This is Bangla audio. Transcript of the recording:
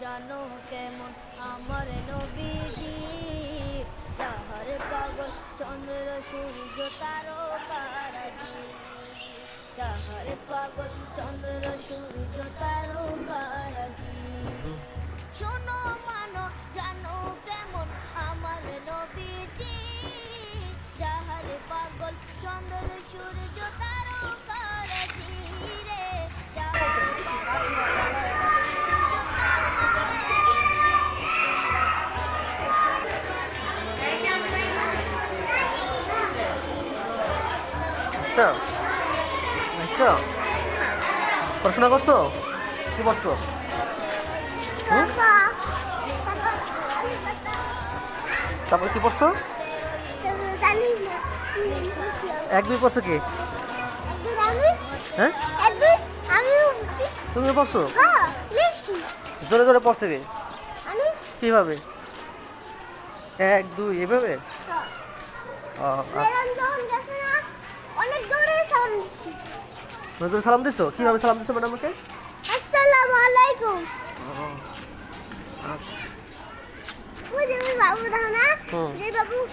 জানো কেমন আমার নবীজি, যাহার পাগল চন্দ্র সূর্য তারকারাজি, যাহার পাগল চন্দ্র সূর্য তারকারাজি। শোনো মানো জানো কেমন আমার নবীজি, যাহার পাগল চন্দ্র সূর্য তারকারাজি রে, যাহার পাগল আচ্ছা আচ্ছা, পড়াশোনা করছো? কি পড়ছো? তারপর কি পড়ছো? এক দুই পড়ছো কি? হ্যাঁ, তুমি পড়ছো? জোরে জোরে পড়ছে কি? কিভাবে? এক দুই এভাবে? ও আচ্ছা, নজরুল সালাম দিছো? কিভাবে সালাম দিছো ম্যাডামকে? আসসালামু আলাইকুম। ও আচ্ছা। ওই যে ওই বাবু দাও না, হুম। যে বাবু